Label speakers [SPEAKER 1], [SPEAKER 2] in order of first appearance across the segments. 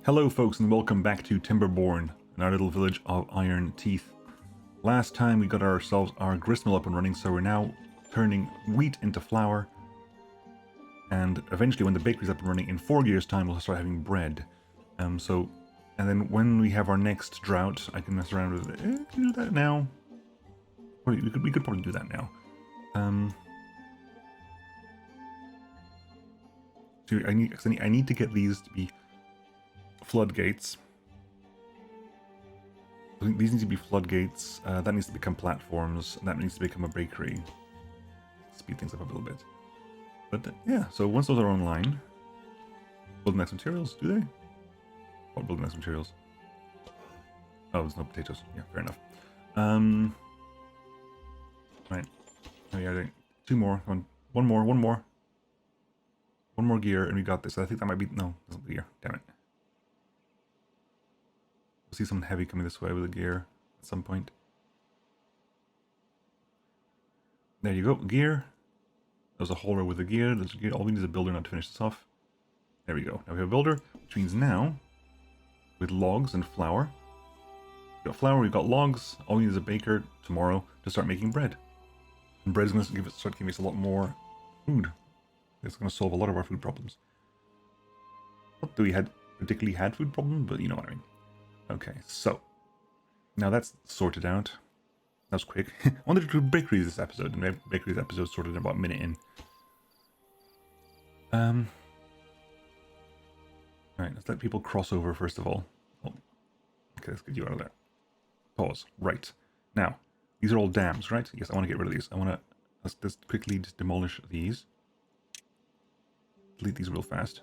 [SPEAKER 1] Hello folks and welcome back to Timberborn, in our little village of Iron Teeth. Last time we got ourselves our gristmill up and running, so we're now turning wheat into flour. And eventually when the bakery's up and running in 4 years time we'll start having bread. And then when we have our next drought, I can mess around with it. Can you do that now? We could probably do that now. So I need to get these to be floodgates. I think these need to be floodgates. That needs to become platforms. That needs to become a bakery. Speed things up a little bit. But yeah, so once those are online, build next materials, do they? What build next materials? Oh, there's no potatoes. Yeah, fair enough. Right. Oh yeah, I think 2 more. Come on. One more gear, and we got this. I think that might be... No, that's not the gear. Damn it. We'll see something heavy coming this way with a gear at some point. There you go. Gear. There's a hauler with a gear. There's a gear. All we need is a builder now to finish this off. There we go. Now we have a builder, which means now, with logs and flour, we've got flour, we've got logs. All we need is a baker tomorrow to start making bread. And bread is going to start giving us a lot more food. It's going to solve a lot of our food problems. Not that we particularly had food problems, but you know what I mean. Okay, so now that's sorted out. That was quick. I wanted to do bakeries this episode, and bakeries episode sorted in about a minute in. Alright, let's let people cross over first of all. Oh, okay, let's get you out of there. Pause. Right. Now, these are all dams, right? Yes, I want to get rid of these. Let's just quickly just demolish these. Delete these real fast.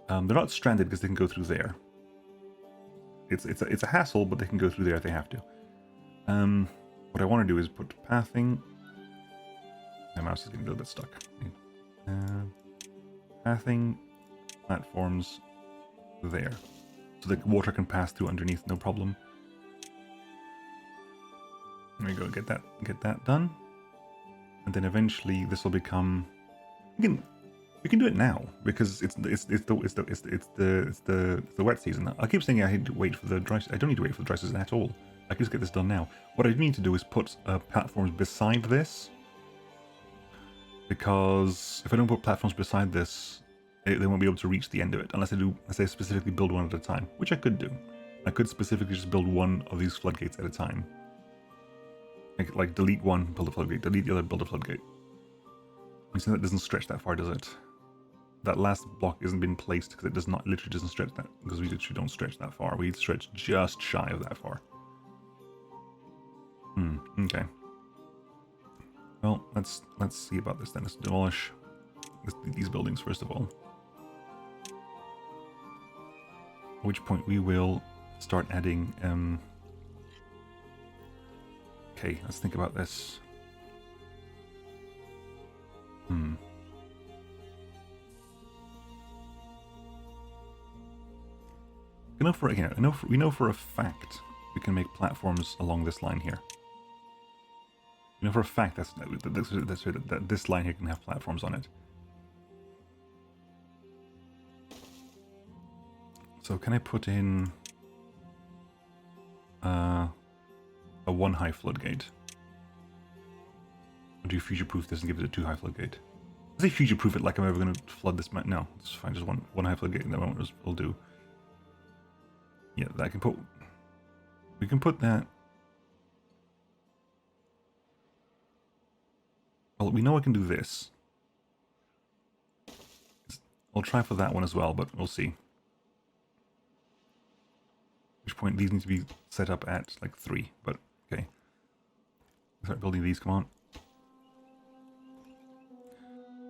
[SPEAKER 1] They're not stranded because they can go through there. It's a hassle, but they can go through there if they have to. What I want to do is put pathing. My mouse is getting a little bit stuck. Pathing platforms there, so the water can pass through underneath, no problem. There we go. Get that done, and then eventually this will become. We can do it now because it's the wet season. I keep saying I need to wait for the dry. I don't need to wait for the dry season at all. I can just get this done now. What I need to do is put platforms beside this, because if I don't put platforms beside this, they won't be able to reach the end of it unless I specifically build one at a time, which I could do. I could specifically just build one of these floodgates at a time. Like delete one, build a floodgate, delete the other, build a floodgate. You see that doesn't stretch that far, does it? That last block isn't been placed because it literally doesn't stretch that, because we literally don't stretch that far. We stretch just shy of that far. Okay. Well, let's see about this then. Let's demolish these buildings first of all. At which point we will start adding. Okay, let's think about this. We know for a fact we can make platforms along this line here. We know for a fact that this line here can have platforms on it. So can I put in a 1 high floodgate? Or do you future-proof this and give it a 2 high floodgate? I say future-proof it like I'm ever going to flood this map. No, it's fine. Just one high floodgate and that will do. Yeah, that can put. We can put that. Well, we know I can do this. I'll try for that one as well, but we'll see. At which point these need to be set up at like 3, but okay. Start building these. Come on.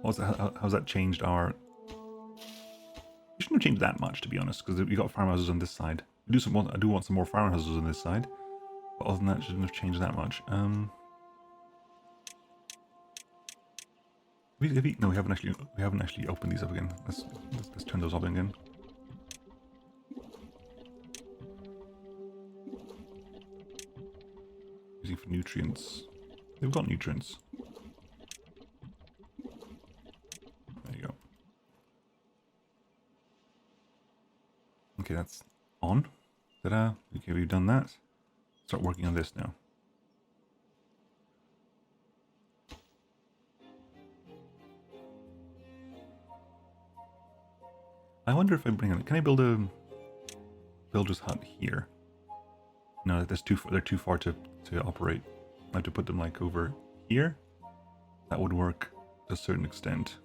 [SPEAKER 1] How's that changed our? We shouldn't have changed that much, to be honest, because we got farmhouses on this side. I do want some more farmhouses on this side, but other than that, it shouldn't have changed that much. No, we haven't actually opened these up again. Let's turn those on again. Using for nutrients. They've got nutrients. There you go. Okay, that's on. Ta-da. Okay, we've done that. Start working on this now. I wonder if I bring on... Can I build a builder's hut here? No, they're too far to operate. I have to put them like over here. That would work to a certain extent.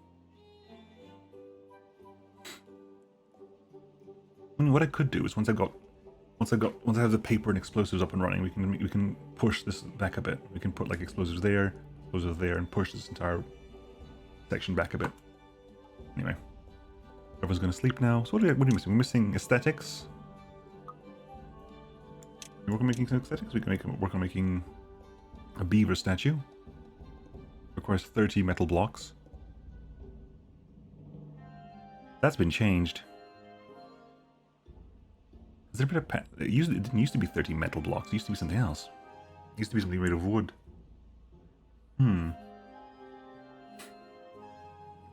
[SPEAKER 1] I mean, what I could do is once I have the paper and explosives up and running, we can push this back a bit. We can put like explosives there, and push this entire section back a bit. Anyway, everyone's gonna sleep now. So what are we missing? We're missing aesthetics. We work on making some aesthetics. We can work on making a beaver statue. Requires 30 metal blocks. That's been changed. Has there been a it didn't used to be 30 metal blocks. It used to be something else. It used to be something made of wood.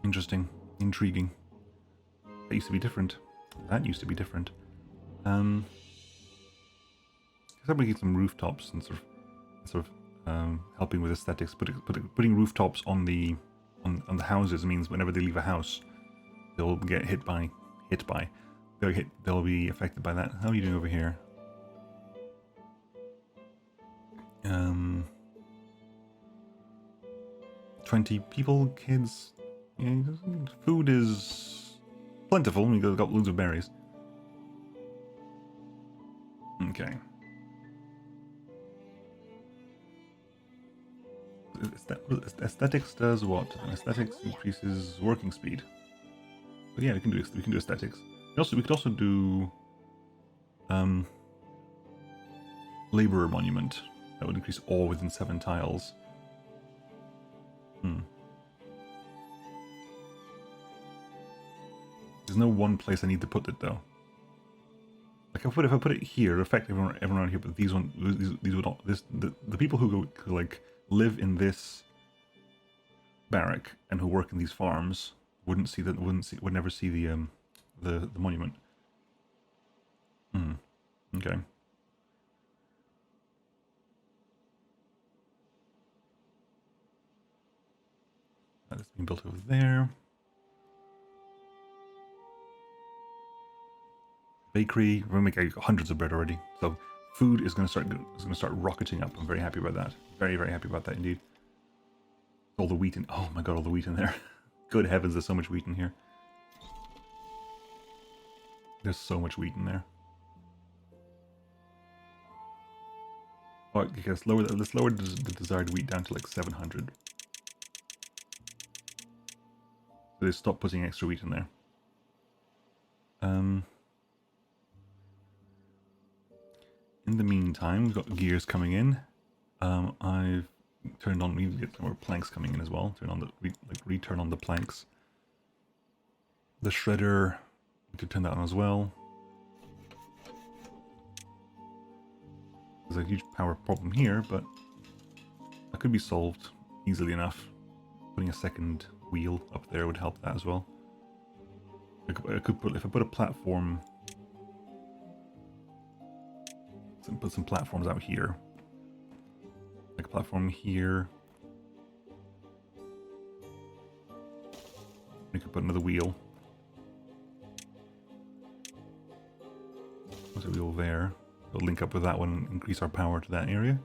[SPEAKER 1] Interesting. Intriguing. That used to be different. That used to be different. Because I'm making some rooftops and sort of helping with aesthetics. Putting rooftops on the houses means whenever they leave a house, they'll get they'll be affected by that. How are you doing over here? 20 people, kids. Yeah, food is plentiful. We got loads of berries. Okay. Aesthetics does what? Aesthetics increases working speed. But yeah, we can do aesthetics. We could also do laborer monument. That would increase all within 7 tiles. There's no one place I need to put it though. Like if I put it here, it'll affect everyone around here. But these would not. The people who like live in this barrack and who work in these farms would never see the monument. Okay. That's being built over there. Bakery. We're gonna make hundreds of bread already. So food is gonna start rocketing up. I'm very happy about that. Very, very happy about that indeed. All the wheat in. Oh my god, all the wheat in there. Good heavens, there's so much wheat in here. There's so much wheat in there. Oh, okay, let's lower the desired wheat down to like 700. So they stop putting extra wheat in there. In the meantime, we've got gears coming in. I've turned on. We need to get some more planks coming in as well. Return on the planks. The shredder. We could turn that on as well. There's a huge power problem here, but that could be solved easily enough. Putting a second wheel up there would help that as well. If I put a platform, put some platforms out here, like a platform here. We could put another wheel. There's a wheel there. We'll link up with that one and increase our power to that area.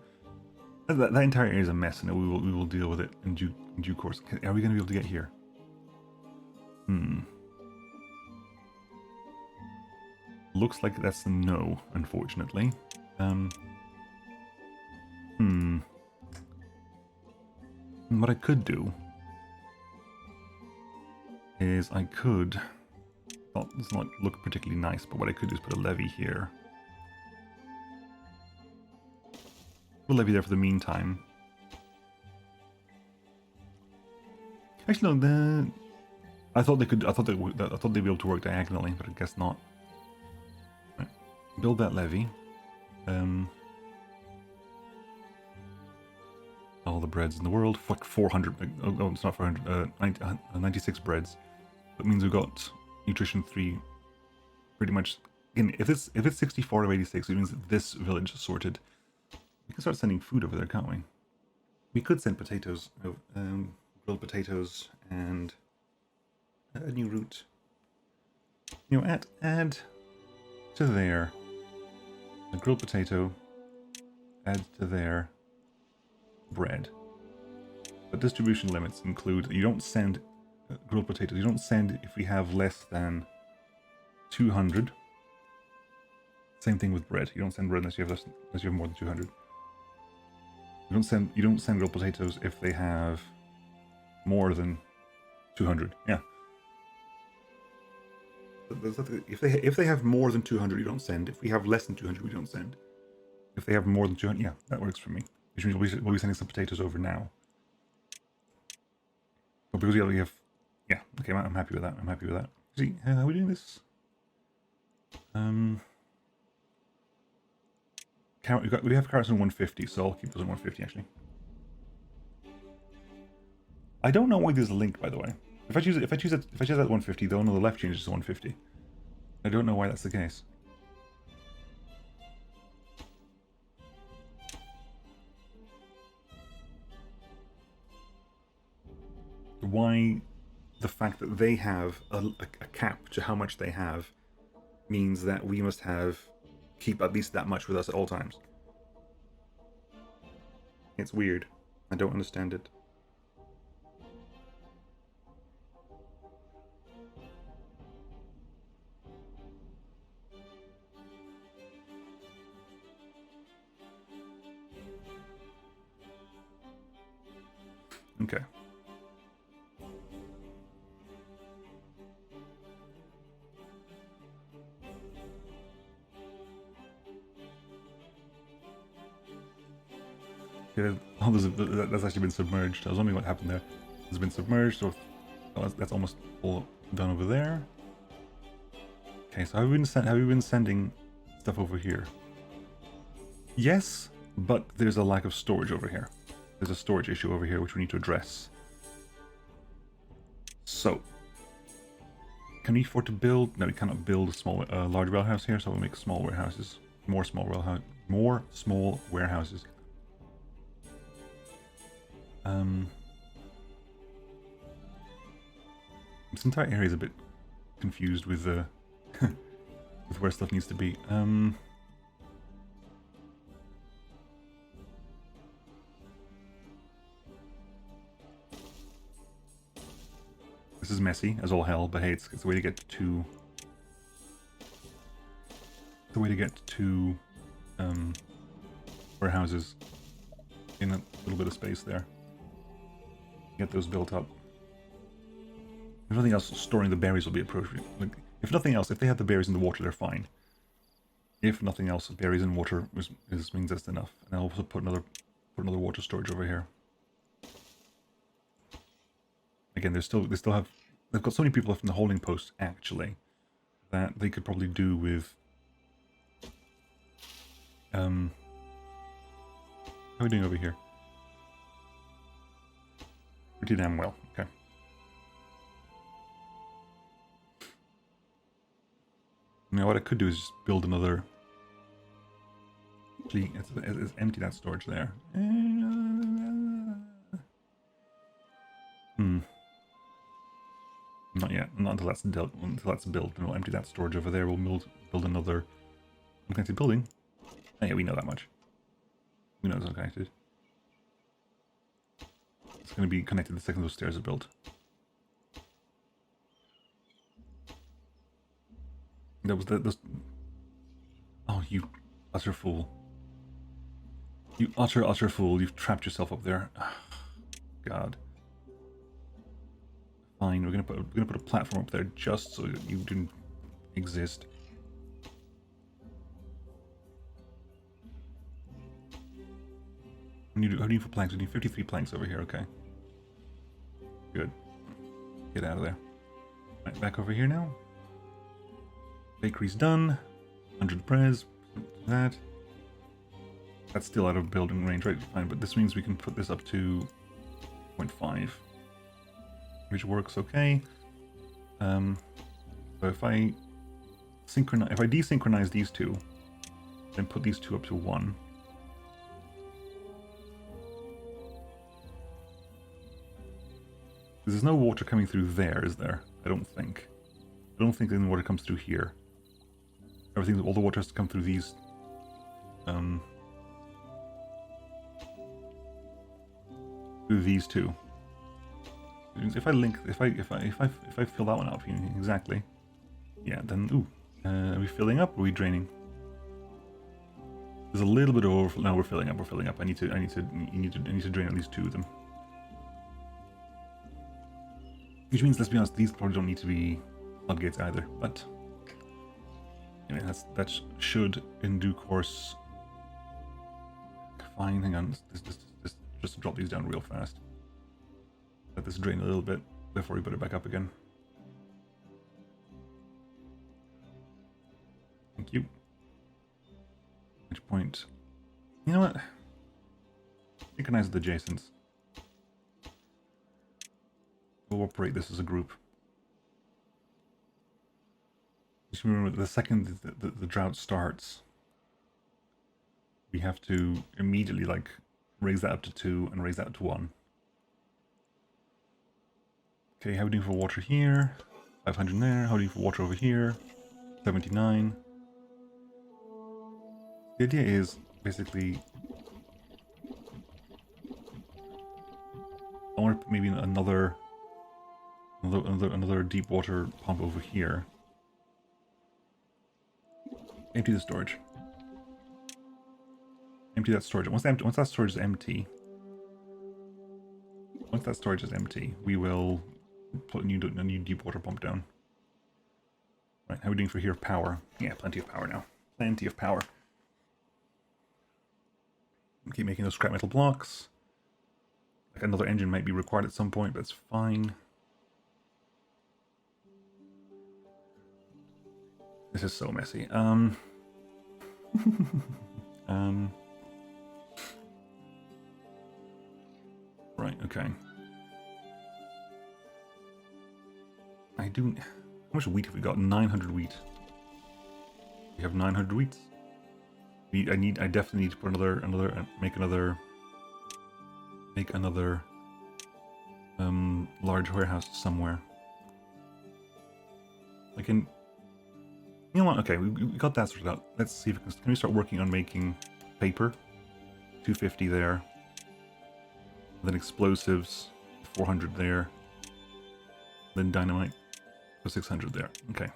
[SPEAKER 1] That entire area is a mess, and we will deal with it in due course. Are we going to be able to get here? Looks like that's a no, unfortunately. What I could do is I could. Well, it does not look particularly nice, but what I could do is put a levee here. Put a levee there for the meantime. Actually, no. I thought they'd be able to work diagonally, but I guess not. Right. Build that levee. All the breads in the world. Like 400. Oh, it's not 400. 96 breads. That means we've got nutrition 3 pretty much again, if it's 64 of 86, it means that this village is sorted. We can start sending food over there, can't we? We could send potatoes, grilled potatoes, and a new route. You know, add to there. A grilled potato. Add to there. Bread. But distribution limits include that you don't send grilled potatoes. You don't send if we have less than 200. Same thing with bread. You don't send bread unless you have more than 200. You don't send grilled potatoes if they have more than 200. Yeah. If they have more than 200, you don't send. If we have less than 200, we don't send. If they have more than 200, yeah, that works for me. Which means we'll be sending some potatoes over now. But because we have, yeah, okay, I'm happy with that. I'm happy with that. See, how are we doing this? We have carrots on 150, so I'll keep those on 150 actually. I don't know why there's a link, by the way. If I choose that 150, the one on the left changes to 150. I don't know why that's the case. Why the fact that they have a cap to how much they have means that we must keep at least that much with us at all times. It's weird. I don't understand it. Okay. Yeah, that's actually been submerged. I was wondering what happened there. It's been submerged, so that's almost all done over there. Okay, so have we been sending stuff over here? Yes, but there's a lack of storage over here. There's a storage issue over here which we need to address. So, can we afford to build? No, we cannot build a large warehouse here, so we'll make small warehouses. More small warehouses. This entire area is a bit confused with with where stuff needs to be. This is messy as all hell, but hey, it's the way to get to warehouses in a little bit of space there. Get those built up. If nothing else, storing the berries will be appropriate. Like, if nothing else, if they have the berries in the water, they're fine. If nothing else, berries in water means that's enough. And I'll also put another water storage over here. Again, they've got so many people left in the holding post actually that they could probably do with. How are we doing over here? Pretty damn well. Okay. Now what I could do is just build another. Actually, it's empty that storage there. Not yet. Not until that's built. Then we'll empty that storage over there. We'll build another unconnected building. Oh yeah, we know that much. We know it's unconnected. It's going to be connected the second those stairs are built. That was Oh, you utter fool! You utter fool! You've trapped yourself up there. God. Fine, we're gonna put a platform up there just so you didn't exist. How do you need for planks? We need 53 planks over here. Okay. Good. Get out of there. Right, back over here now. Bakery's done. 100 prez. That. That's still out of building range, right? Fine, but this means we can put this up to 0.5. Which works okay. So if I if I desynchronize these two, then put these two up to 1. There's no water coming through there, is there? I don't think. I don't think any water comes through here. All the water has to come through these. Through these two. If I fill that one up exactly, yeah, then are we filling up? Or are we draining? There's a little bit of overflow. No, we're filling up. We're filling up. I need to drain at least 2 of them. Which means, let's be honest, these probably don't need to be floodgates either. But anyway, that should, in due course. Fine. Hang on. Just drop these down real fast. Let this drain a little bit before we put it back up again. Thank you. At which point, you know what? Synchronize the adjacents. We'll operate this as a group. Just remember, the second the drought starts, we have to immediately raise that up to 2 and raise that up to 1. Okay, how are we doing for water here? 500 there. How are we doing for water over here? 79. The idea is basically I want to put maybe another deep water pump over here. Empty the storage. Empty that storage. Once that storage is empty, we will put a new deep water pump down. Right, how are we doing for here? Power. Yeah, plenty of power now. Plenty of power. Keep making those scrap metal blocks. Another engine might be required at some point, but it's fine. This is so messy. Right, okay. How much wheat have we got? 900 wheat. We have 900 wheats. I definitely need to put make another large warehouse somewhere. You know what? Okay, we got that sorted out. Let's see if can we start working on making paper. 250 there. Then explosives, 400 there. Then dynamite, for 600 there. Okay.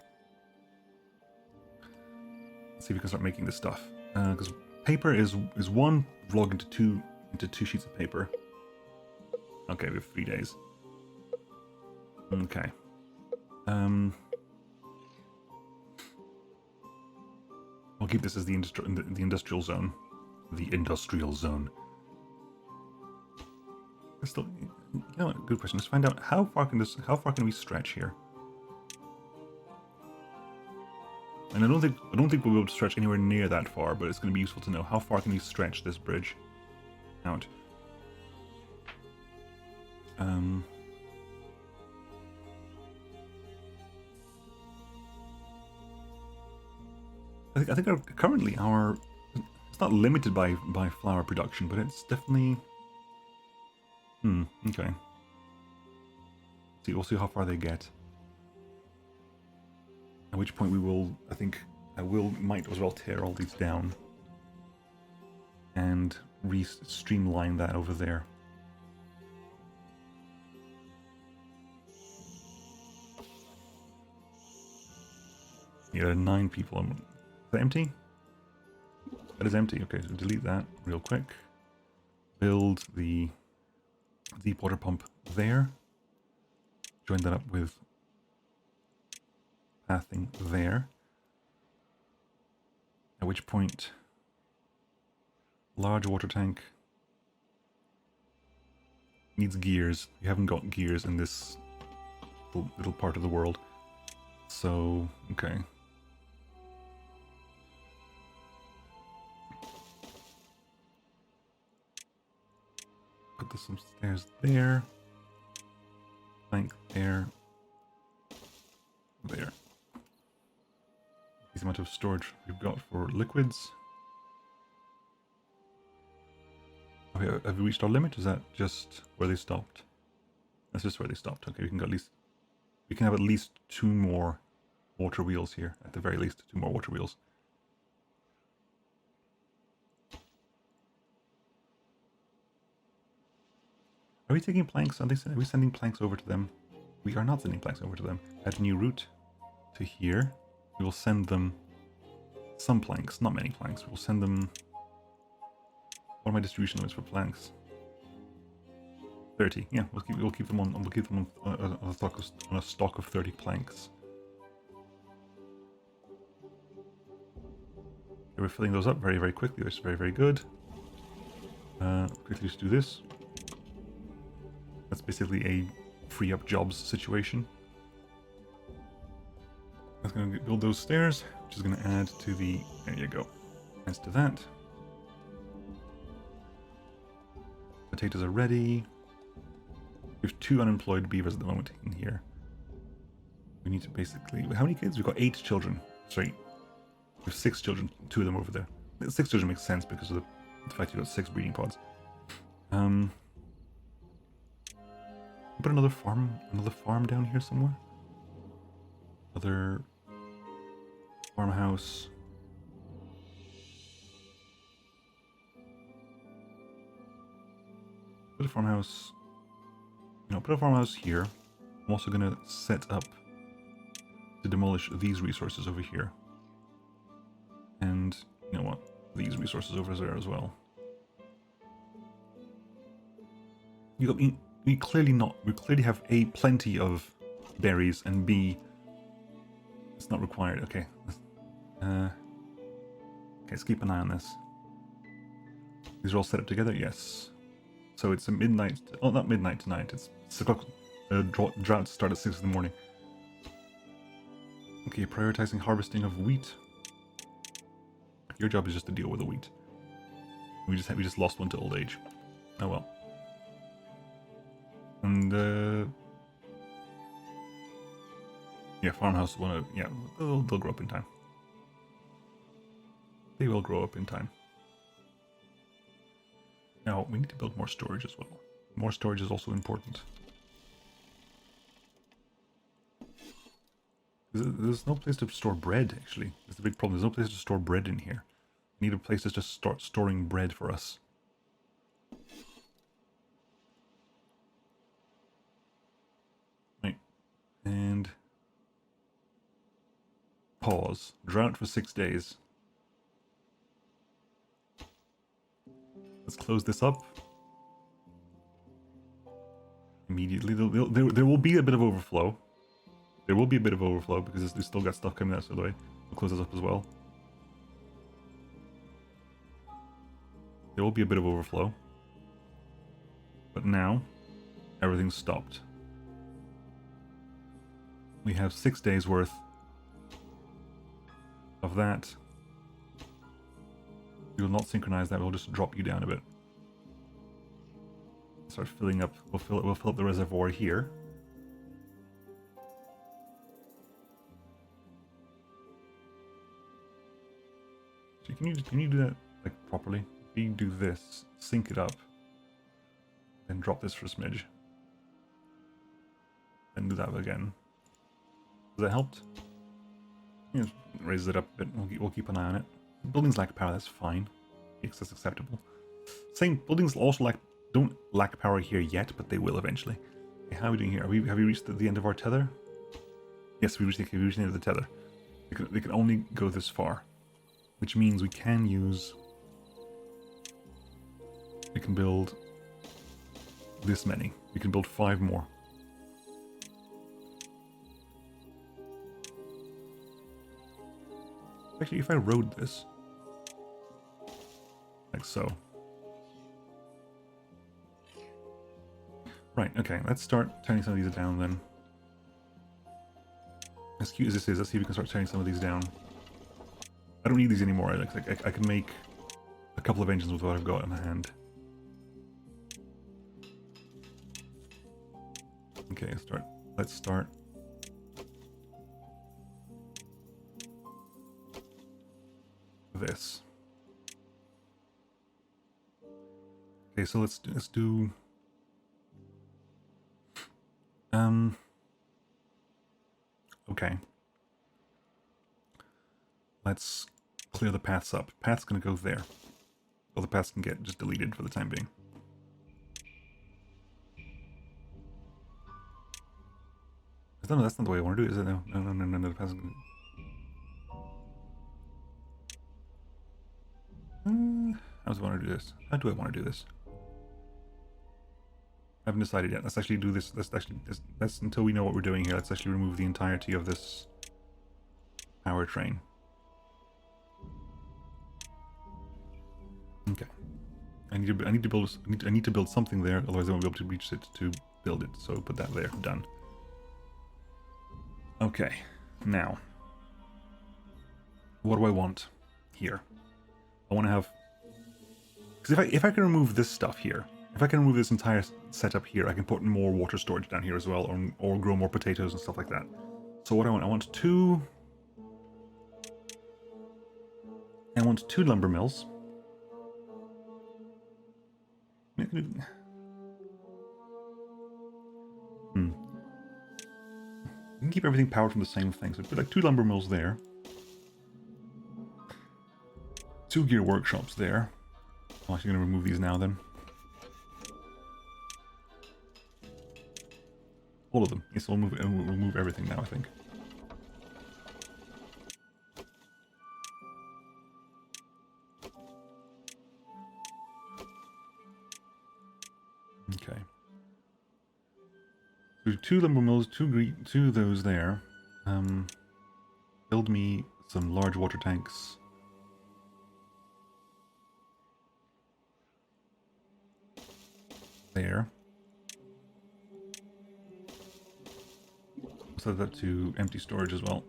[SPEAKER 1] Let's see if we can start making this stuff. Because paper is one vlog into two sheets of paper. Okay, we have 3 days. Okay. I'll keep this as the industrial zone. The industrial zone. Still, you know what? Good question. Let's find out how far can we stretch here. And I don't think we'll be able to stretch anywhere near that far, but it's going to be useful to know how far can we stretch this bridge out. I think currently it's not limited by flour production, but it's definitely okay. We'll see how far they get. At which point might as well tear all these down and streamline that over there. Yeah, 9 people. Is that empty? That is empty. Okay, so delete that real quick. Build the deep water pump there. Join that up with pathing there. At which point, large water tank needs gears. We haven't got gears in this little part of the world. So, okay. Put some stairs there. Plank there. There. the amount of storage we've got for liquids. Okay, have we reached our limit? Is that just where they stopped? That's just where they stopped. Okay, we can have at least 2 more water wheels here. At the very least, 2 more water wheels. Are we taking planks? Are we sending planks over to them? We are not sending planks over to them. Add a new route to here. We will send them some planks, not many planks. We will send them. What are my distribution limits for planks? 30. Yeah, we'll keep them on a stock of 30 planks. Okay, we're filling those up very, very quickly. That's very, very good. Quickly just do this. That's basically a free up jobs situation. That's going to build those stairs, which is going to add to the. There you go. Adds to that. Potatoes are ready. We have 2 unemployed beavers at the moment in here. We need to basically. How many kids? We've got 8 children. Sorry. We have 6 children. 2 of them over there. 6 children makes sense because of the fact you've got 6 breeding pods. Put another farm down here somewhere. Another farmhouse. Put a farmhouse. No, put a farmhouse here. I'm also gonna set up to demolish these resources over here. And you know what? These resources over there as well. We clearly have A, plenty of berries, and B, it's not required. Okay. Okay, let's keep an eye on this. These are all set up together? Yes. So it's a midnight. Oh, not midnight tonight. It's 6 o'clock. Droughts start at 6 in the morning. Okay, prioritizing harvesting of wheat. Your job is just to deal with the wheat. We just lost one to old age. Oh well. And yeah, farmhouse. Yeah, they'll grow up in time. They will grow up in time. Now, we need to build more storage as well. More storage is also important. There's no place to store bread, actually. That's the big problem. There's no place to store bread in here. We need a place to just start storing bread for us. Right. And pause. Drought for 6 days. Let's close this up. Immediately. There will be a bit of overflow. There will be a bit of overflow because we still got stuff coming out, so the way we'll close this up as well. There will be a bit of overflow. But now, everything's stopped. We have 6 days worth of that. We will not synchronize that, we'll just drop you down a bit. Start filling up, we'll fill up the reservoir here. So can you do that like properly? If you do this, sync it up, then drop this for a smidge. Then do that again. Has that helped? Yeah, raises it up a bit, we'll keep an eye on it. Buildings lack power, that's fine. Yes, that's acceptable. Same, buildings also don't lack power here yet, but they will eventually. Okay, how are we doing here? Have we reached the end of our tether? Yes, we reached the end of the tether. They can only go this far. Which means we can build this many. We can build 5 more. Actually, if I rode this, like so. Right, okay, let's start turning some of these down then. As cute as this is, let's see if we can start turning some of these down. I don't need these anymore. I can make a couple of engines with what I've got in hand. Okay, let's start. this. Okay, so let's do okay. Let's clear the paths up. Path's gonna go there. All the paths can get just deleted for the time being. No, that's not the way I want to do it, is it? No, the path's gonna... How do I want to do this? How do I want to do this? I haven't decided yet. Let's actually do this. Let's until we know what we're doing here. Let's actually remove the entirety of this power train. Okay. I need to build something there, otherwise I won't be able to reach it to build it. So put that there. Done. Okay. Now, what do I want here? I want to have, because if I can remove this stuff here, if I can remove this entire setup here, I can put more water storage down here as well, or grow more potatoes and stuff like that. So what I want two lumber mills. You can keep everything powered from the same thing, so put like 2 lumber mills there. 2 gear workshops there. I'm actually going to remove these now then. All of them. Yes, we'll remove everything now, I think. Okay. So 2 lumber mills, 2 of those there. Build me some large water tanks. There. Set that to empty storage as well.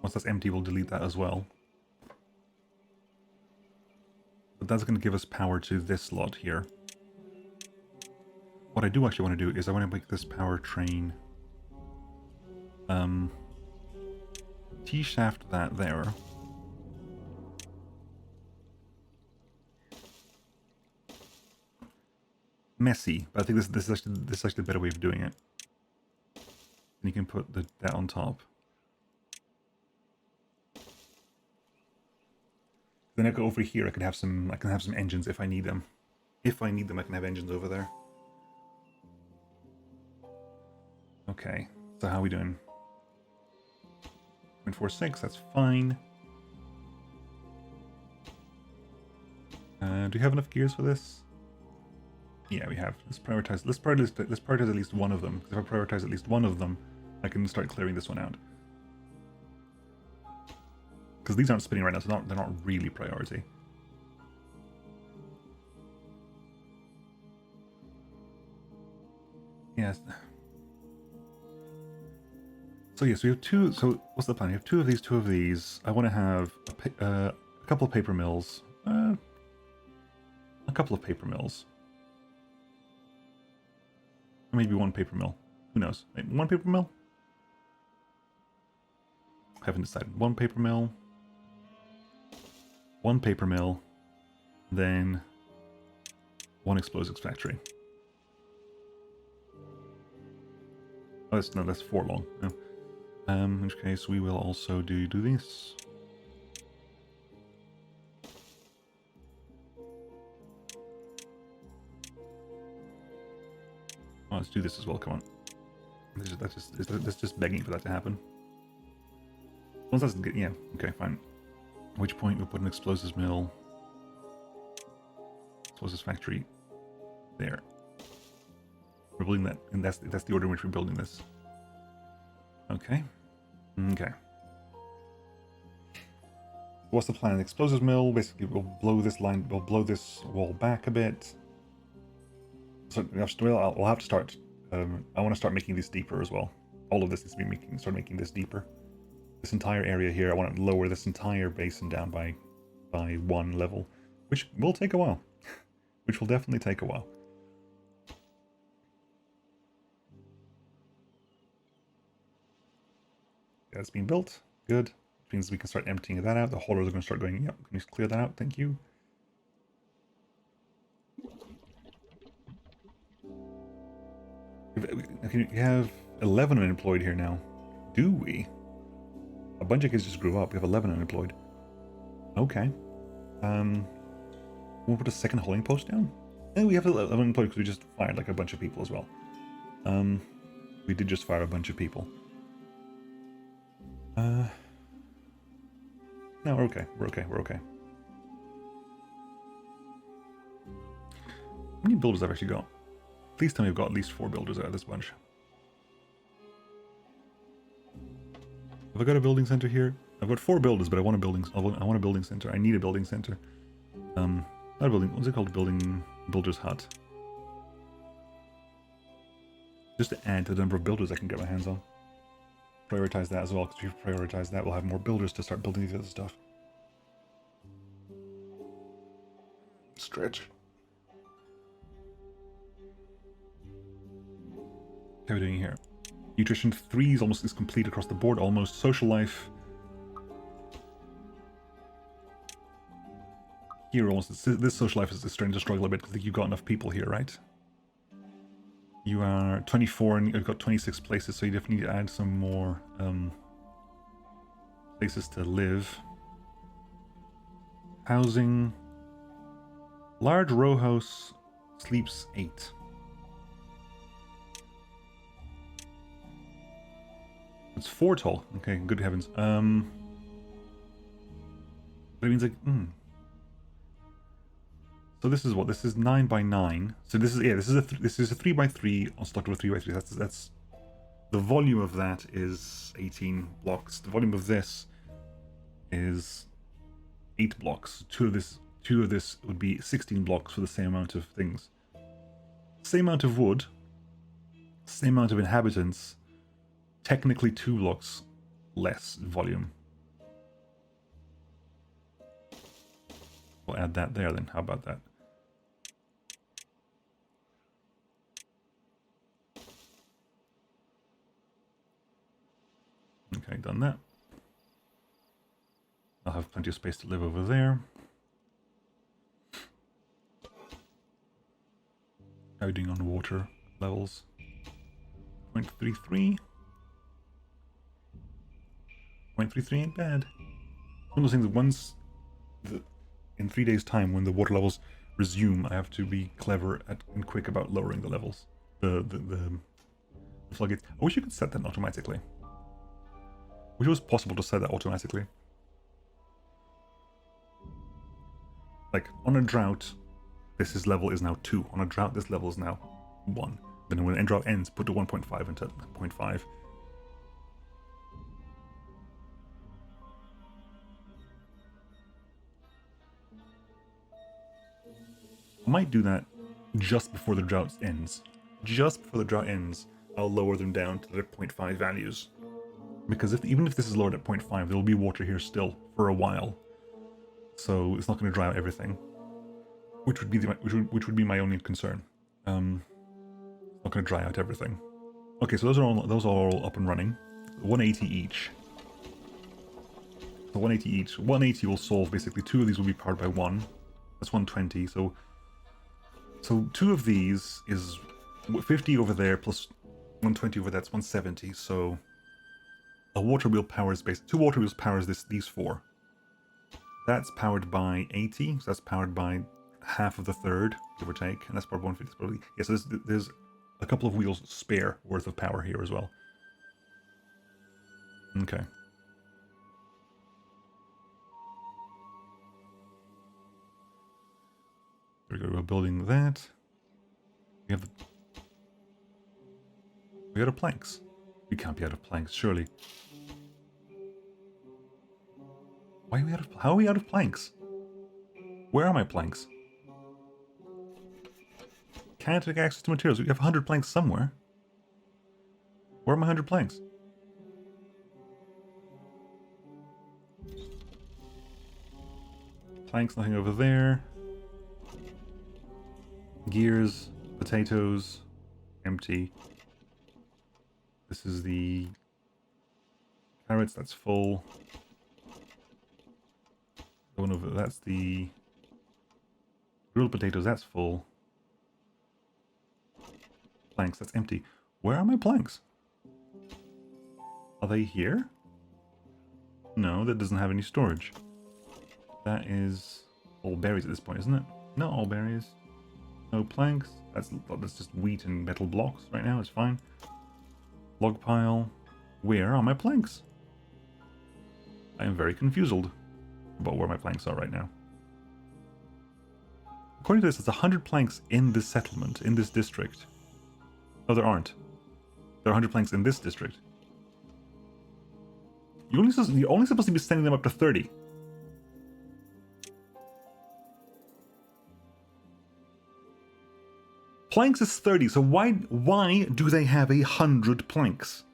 [SPEAKER 1] Once that's empty, we'll delete that as well. But that's going to give us power to this slot here. What I do actually want to do is I want to make this power train T-shaft that there. Messy, but I think this is actually a better way of doing it. And you can put that on top. Then I go over here. I can have some engines if I need them. If I need them, I can have engines over there. Okay, so how are we doing? 0.46, that's fine. Do you have enough gears for this? Yeah, we have. Let's prioritize at least one of them. If I prioritize at least one of them, I can start clearing this one out. Because these aren't spinning right now, so they're not really priority. Yes. So yes, we have 2. So what's the plan? We have 2 of these, 2 of these. I want to have a couple of paper mills. A couple of paper mills. Or maybe 1 paper mill. Who knows? Maybe 1 paper mill? I haven't decided. 1 paper mill. 1 paper mill. Then 1 explosives factory. Oh, that's 4 long. No. In which case we will also do this. Oh, let's do this as well. Come on. That's just begging for that to happen. Once that's good, yeah. Okay, fine. At which point we'll put an explosives mill, explosives factory there. We're building that, and that's the order in which we're building this. Okay. Okay. What's the plan? The explosives mill, basically we'll blow this line, we'll blow this wall back a bit. So I'll have to start, I want to start making this deeper as well. All of this needs to be start making this deeper. This entire area here, I want to lower this entire basin down by 1 level, which will take a while. Which will definitely take a while. that's been built. Good. Which means we can start emptying that out. The haulers are going to start going, yep, can you clear that out? Thank you. We have 11 unemployed here now. Do we? A bunch of kids just grew up. We have 11 unemployed. Okay. We'll put a second hauling post down. And we have 11 unemployed because we just fired like a bunch of people as well. We did just fire a bunch of people. No, we're okay. We're okay. We're okay. How many builders have I actually got? Please tell me I've got at least 4 builders out of this bunch. Have I got a building center here? I've got 4 builders, but I want a building. I want a building center. I need a building center. Not a building. What's it called? Builder's hut. Just to add to the number of builders I can get my hands on. Prioritize that as well, because if we prioritize that, we'll have more builders to start building the other stuff. Stretch. How are we doing here? Nutrition 3 is complete across the board, almost. Social life. Here almost, this social life is starting to struggle a bit because I think you've got enough people here, right? You are 24 and you've got 26 places, so you definitely need to add some more places to live. Housing. Large row house sleeps 8. It's 4 tall. Okay, good heavens. But it means like, So this is what? This is 9 by 9. So this is this is a 3 by 3 on stock of a 3 by 3. That's the volume of that is 18 blocks. The volume of this is 8 blocks. Two of this would be 16 blocks for the same amount of things. Same amount of wood, same amount of inhabitants. Technically 2 blocks less volume. We'll add that there then. How about that? Okay, done that. I'll have plenty of space to live over there. How are we doing on water levels? 0.33. 0.33 ain't bad. One of those things that once, in 3 days' time, when the water levels resume, I have to be clever and quick about lowering the levels. The floodgates. I wish you could set that automatically. I wish it was possible to set that automatically. Like, on a drought, this level is now 2. On a drought, this level is now 1. Then when the drought ends, put the 1.5 into 0.5. I might do that just before the drought ends. Just before the drought ends, I'll lower them down to their 0.5 values. Because even if this is lowered at 0.5, there will be water here still for a while. So it's not going to dry out everything. Which would be my only concern. It's not going to dry out everything. Okay, so those are all up and running. 180 each. So 180 each. 180 will solve basically 2 of these will be powered by 1. That's 120. So 2 of these is 50 over there plus 120 over that's 170. So a water wheel powers 2 water wheels powers these 4. That's powered by 80. So that's powered by half of the third, give or take, and that's probably 150. Probably, yeah. So there's a couple of wheels spare worth of power here as well. Okay. There we go. We're building that. We have we out of planks. We can't be out of planks, surely. Why are we out of? How are we out of planks? Where are my planks? Can't take access to materials. We have 100 planks somewhere. Where are my 100 planks? Planks, nothing over there. Gears, potatoes, empty. This is the Carrots, that's full. Going over, that's the grilled potatoes, that's full. Planks, that's empty. Where are my planks? Are they here? No, that doesn't have any storage. That is all berries at this point, isn't it? Not all berries. No planks. That's just wheat and metal blocks right now. It's fine. Log pile. Where are my planks? I am very confused about where my planks are right now. According to this, it's 100 planks in this settlement, in this district. No, there aren't. There are 100 planks in this district. You're only supposed to be sending them up to 30. Planks is 30, so why do they have 100 planks?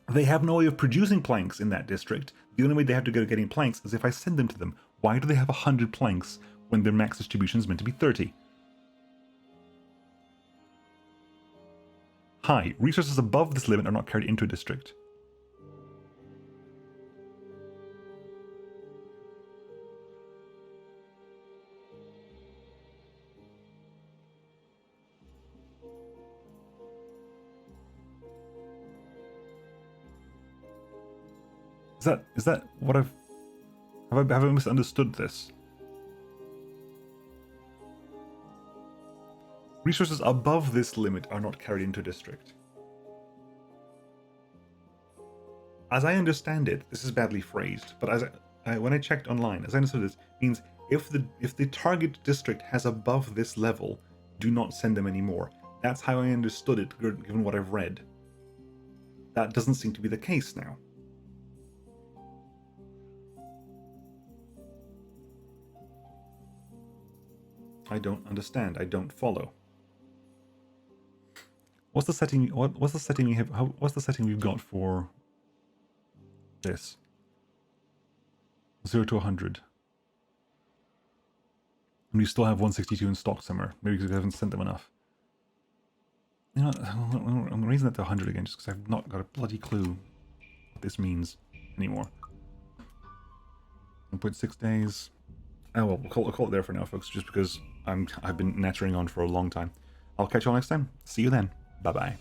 [SPEAKER 1] They have no way of producing planks in that district. The only way they have to go getting planks is if I send them to them. Why do they have 100 planks when their max distribution is meant to be 30? Hi, resources above this limit are not carried into a district. Is that what have I misunderstood this? Resources above this limit are not carried into a district. As I understand it, this is badly phrased, but when I checked online, as I understood this, means if the target district has above this level, do not send them anymore. That's how I understood it, given what I've read. That doesn't seem to be the case now. I don't understand. I don't follow. What's the setting? What's the setting we have? What's the setting we've got for this? 0 to 100. And we still have 162 in stock somewhere. Maybe because we haven't sent them enough. You know, I'm raising that to 100 again, just because I've not got a bloody clue what this means anymore. 1.6 days. Oh well, we'll call it there for now, folks. Just because I've been nattering on for a long time. I'll catch you all next time. See you then. Bye bye.